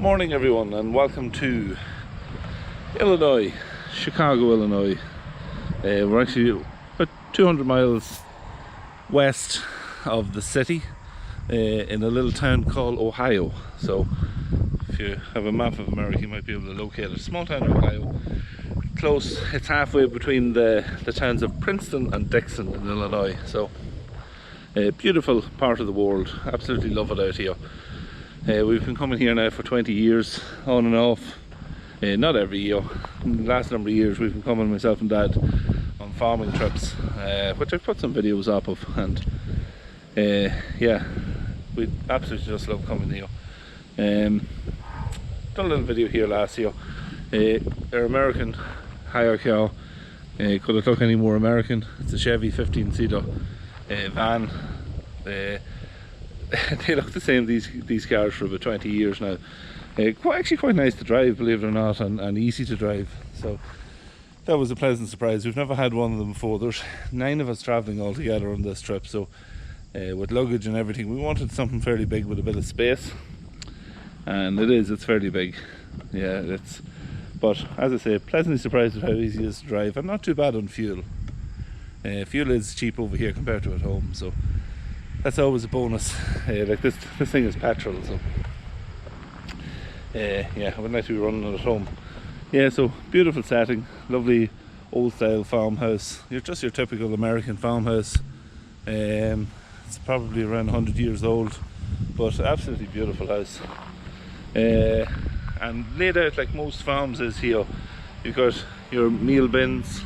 Morning everyone, and welcome to Illinois, Chicago, Illinois. We're actually about 200 miles west of the city in a little town called Ohio. So if you have a map of America, you might be able to locate it. Small town in Ohio, close. It's halfway between the towns of Princeton and Dixon in Illinois. So a beautiful part of the world. Absolutely love it out here. We've been coming here now for 20 years, on and off. Not every year. In the last number of years we've been coming, myself and Dad, on farming trips, which I've put some videos up of, and yeah, we absolutely just love coming here. Done a little video here last year. Our American hire car, could it look any more American? It's a Chevy 15-seater van. They look the same, these cars, for about 20 years now. Actually quite nice to drive, believe it or not, and easy to drive. So that was a pleasant surprise. We've never had one of them before. There's 9 of us travelling all together on this trip, so with luggage and everything, we wanted something fairly big with a bit of space, and it's fairly big. Yeah, but as I say, pleasantly surprised with how easy it is to drive, and not too bad on fuel. Fuel is cheap over here compared to at home, so that's always a bonus. Like this thing is petrol, so yeah, I wouldn't like to be running it at home. Yeah, so beautiful setting, lovely old style farmhouse. Just your typical American farmhouse. It's probably around 100 years old, but absolutely beautiful house. And laid out like most farms is here. You've got your meal bins,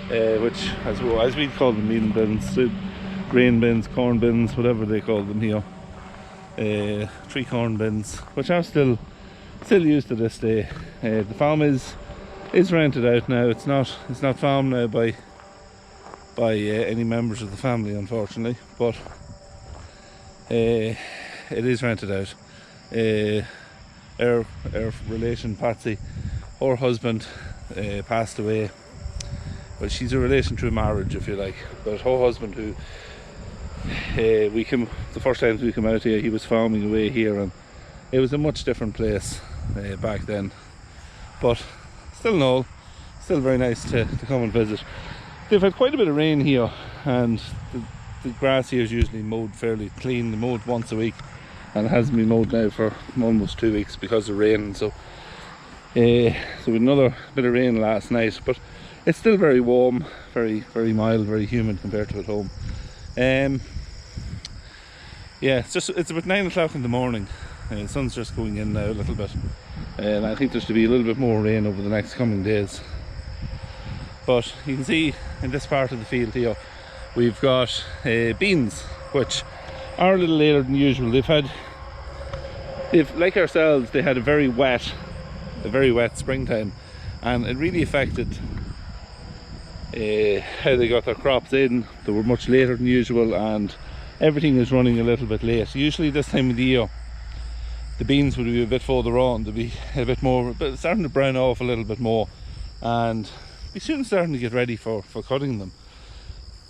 which as we call them, meal bins, grain bins, corn bins, whatever they call them here. 3 corn bins, which are still used to this day. The farm is rented out now. It's not farmed now by any members of the family, unfortunately, but it is rented out. Our relation Patsy, her husband passed away. Well, she's a relation through marriage, if you like, but her husband, who the first time we came out here, he was farming away here, and it was a much different place back then, but still in all, still very nice to come and visit. They've had quite a bit of rain here, and the grass here is usually mowed fairly clean. They mowed once a week, and it hasn't been mowed now for almost 2 weeks because of rain. So we had another bit of rain last night, but it's still very warm, very mild, very humid compared to at home. Yeah, it's about 9 o'clock in the morning. The sun's just going in now a little bit, and I think there's to be a little bit more rain over the next coming days. But you can see in this part of the field here, we've got beans, which are a little later than usual. They've like ourselves, they had a very wet springtime, and it really affected how they got their crops in. They were much later than usual, and everything is running a little bit late. Usually this time of the year, the beans would be a bit further on, to be a bit more, but starting to brown off a little bit more, and be soon starting to get ready for cutting them.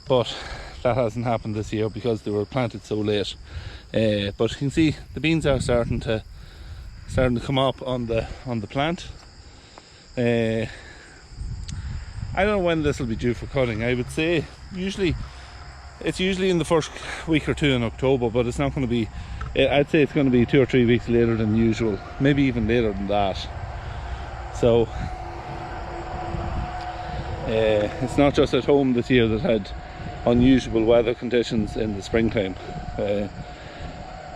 But that hasn't happened this year because they were planted so late. But you can see the beans are starting to come up on the plant. I don't know when this will be due for cutting. I would say it's usually in the first week or 2 in October, but it's not going to be, I'd say it's going to be 2 or 3 weeks later than usual, maybe even later than that. So it's not just at home this year that had unusual weather conditions in the springtime.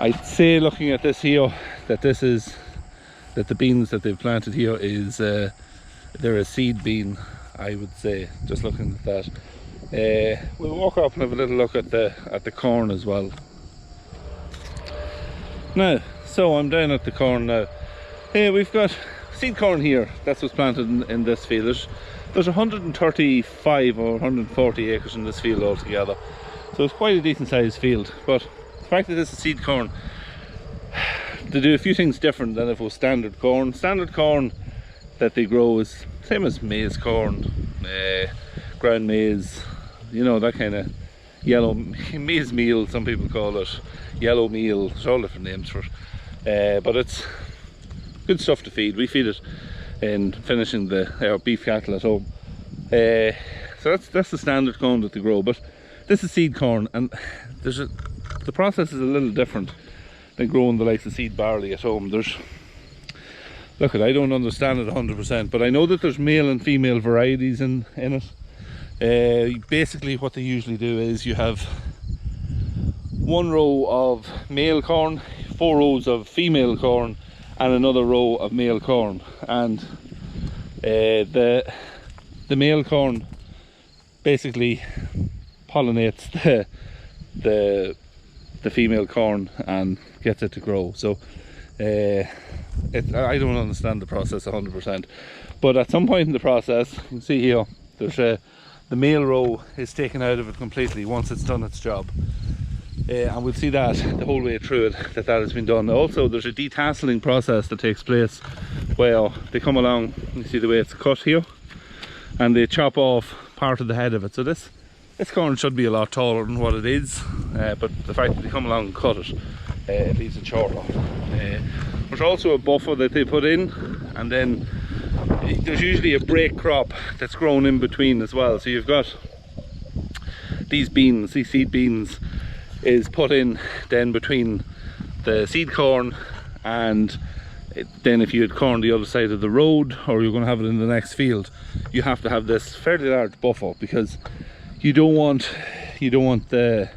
I'd say, looking at this here, that the beans that they've planted here is they're a seed bean, I would say, just looking at that. We'll walk up and have a little look at the corn as well. Now, so I'm down at the corn now. We've got seed corn here. That's what's planted in this field. There's 135 or 140 acres in this field altogether, so it's quite a decent sized field. But the fact that this is seed corn, they do a few things different than if it was standard corn. Standard corn that they grow is same as maize corn, ground maize, you know, that kind of yellow maize meal, some people call it, yellow meal. There's all different names for it, but it's good stuff to feed. We feed it in finishing our beef cattle at home. So that's the standard corn that they grow, but this is seed corn, and the process is a little different than growing the likes of seed barley at home. Look, I don't understand it 100%, but I know that there's male and female varieties in it. Basically what they usually do is you have one row of male corn, 4 rows of female corn, and another row of male corn, and the male corn basically pollinates the female corn and gets it to grow. So I don't understand the process 100%, but at some point in the process, you can see here, there's the male row is taken out of it completely once it's done its job. And we'll see that the whole way through it, that has been done. Also, there's a detasseling process that takes place where they come along, you see the way it's cut here, and they chop off part of the head of it. So this corn should be a lot taller than what it is, but the fact that they come along and cut it, it leaves it shorter. There's also a buffer that they put in, and then there's usually a break crop that's grown in between as well. So you've got these seed beans is put in then between the seed corn, and then if you had corn the other side of the road, or you're going to have it in the next field, you have to have this fairly large buffer, because you don't want the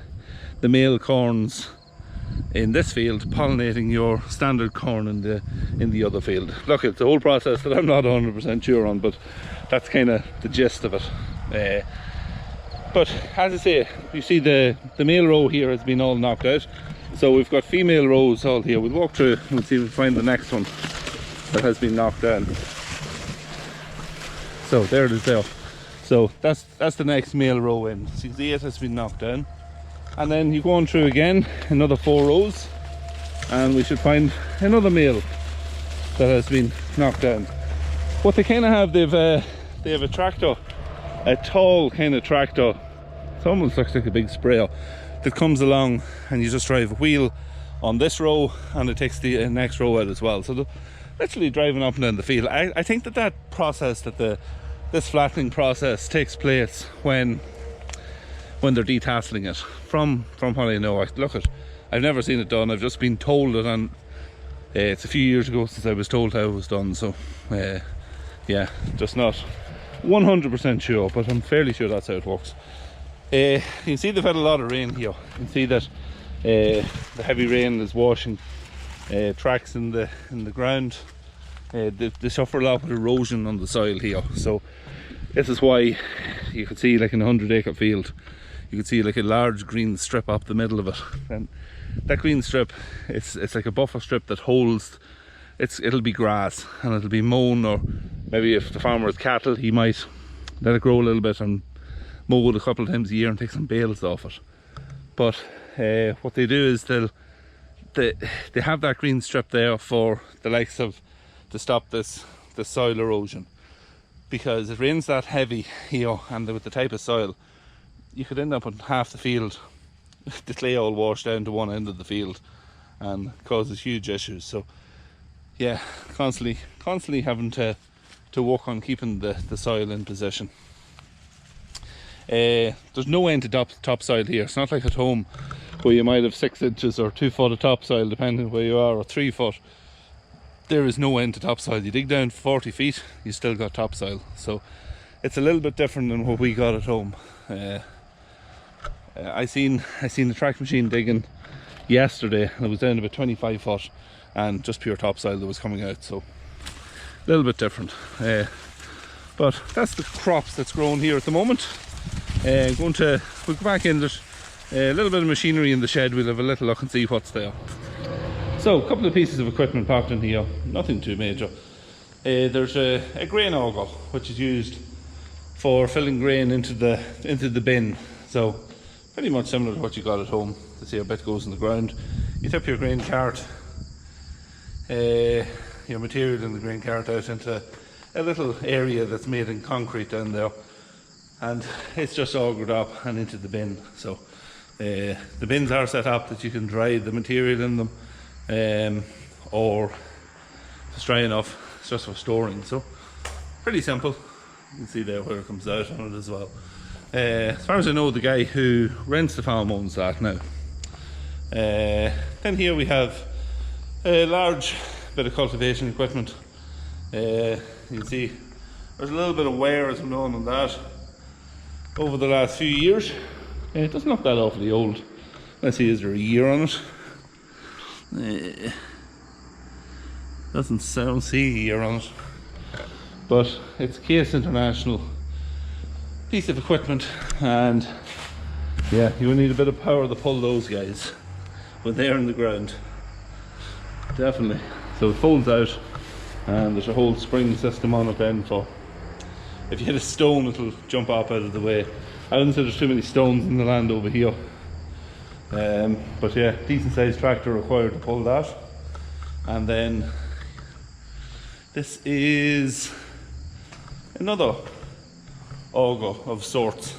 male corns in this field pollinating your standard corn in the other field. Look, it's a whole process that I'm not 100% sure on, but that's kind of the gist of it. But as I say, you see the male row here has been all knocked out, so we've got female rows all here. We'll walk through and see if we find the next one that has been knocked down. So there it is there. So that's the next male row in. So you see it has been knocked down, and then you go on through again another 4 rows, and we should find another male that has been knocked down. What they kind of have, they have a tractor, a tall kind of tractor. It almost looks like a big sprayer that comes along, and you just drive a wheel on this row and it takes the next row out as well. So they're literally driving up and down the field. I think that process, this flattening process takes place when they're detasseling it. From what I know, I've never seen it done. I've just been told it, and it's a few years ago since I was told how it was done. So yeah, just not 100% sure, but I'm fairly sure that's how it works. You can see they've had a lot of rain here. You can see that the heavy rain is washing tracks in the ground. They suffer a lot of erosion on the soil here, so this is why you could see, like in a 100-acre field, you could see like a large green strip up the middle of it, and that green strip, it's like a buffer strip that holds. It'll be grass, and it'll be mown, or maybe if the farmer has cattle, he might let it grow a little bit and mow it a couple of times a year and take some bales off it. But what they do is they have that green strip there for the likes of, to stop this soil erosion, because it rains that heavy here, and with the type of soil, you could end up on half the field, the clay all washed down to one end of the field, and causes huge issues. So yeah, constantly having to work on keeping the soil in position. There's no end to topsoil here. It's not like at home where you might have 6 inches or 2 foot of topsoil, depending where you are, or 3 foot. There is no end to topsoil. You dig down 40 feet, you still got topsoil. So it's a little bit different than what we got at home. I seen the track machine digging yesterday, and it was down about 25 foot and just pure topsoil that was coming out, so a little bit different. But that's the crops that's grown here at the moment. We'll go back in. There's a little bit of machinery in the shed. We'll have a little look and see what's there. So a couple of pieces of equipment parked in here, nothing too major. There's a grain auger, which is used for filling grain into the bin. So pretty much similar to what you got at home. To see how bit goes in the ground. You tip your grain cart, your material in the grain cart, out into a little area that's made in concrete down there, and it's just augered up and into the bin. So the bins are set up that you can dry the material in them, or stray enough. It's just for storing, so pretty simple. You can see there where it comes out on it as well. As far as I know, the guy who rents the farm owns that now. Then here we have a large bit of cultivation equipment. You can see there's a little bit of wear as known on that over the last few years. It doesn't look that awfully old. Let's see, is there a year on it? Doesn't sound see a year on it, but it's Case International piece of equipment, and yeah, you will need a bit of power to pull those guys when they're in the ground. Definitely. So it folds out, and there's a whole spring system on it then, so if you hit a stone it'll jump up out of the way. I wouldn't say there's too many stones in the land over here, but yeah, decent sized tractor required to pull that. And then this is another auger of sorts.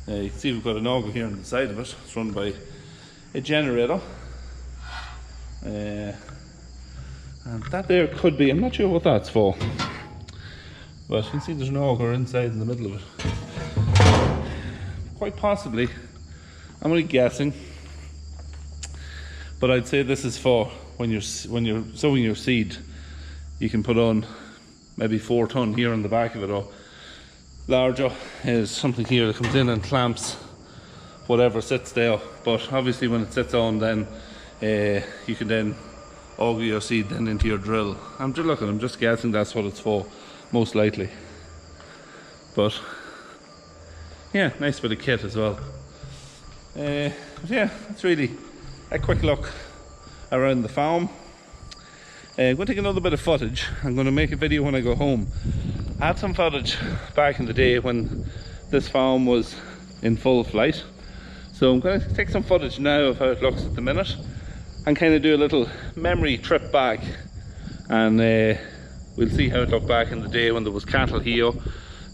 You can see we've got an auger here on the side of it. It's run by a generator, and that there could be, I'm not sure what that's for, but you can see there's an auger inside in the middle of it. Quite possibly, I'm only guessing, but I'd say this is for when you're sowing your seed. You can put on maybe 4 ton here on the back of it, or larger is something here that comes in and clamps whatever sits there. But obviously when it sits on, then you can then auger your seed then into your drill. I'm just guessing that's what it's for, most likely. But yeah, nice bit of kit as well. But yeah, that's really a quick look around the farm. I'm going to take another bit of footage. I'm going to make a video when I go home. I had some footage back in the day when this farm was in full flight, so I'm going to take some footage now of how it looks at the minute and kind of do a little memory trip back, and we'll see how it looked back in the day when there was cattle here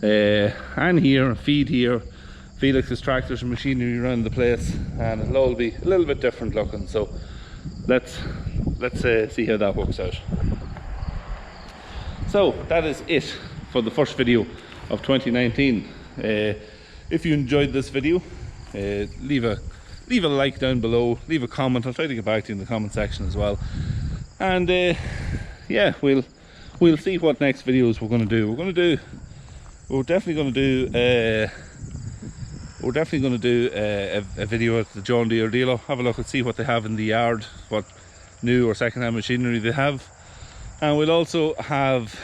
and here, feed here, Felix's tractors and machinery around the place, and it'll all be a little bit different looking. So let's see how that works out. So that is it for the first video of 2019. If you enjoyed this video, leave a like down below, leave a comment. I'll try to get back to you in the comment section as well. And yeah, we'll see what next videos we're going to do. We're definitely going to do a video at the John Deere dealer. Have a look and see what they have in the yard, what new or second-hand machinery they have. And we'll also have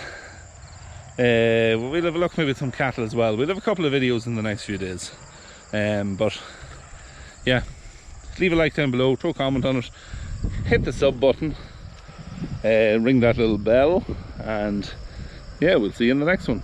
we'll have a look maybe at some cattle as well. We'll have a couple of videos in the next few days. But yeah, leave a like down below, throw a comment on it, hit the sub button, ring that little bell, and yeah, we'll see you in the next one.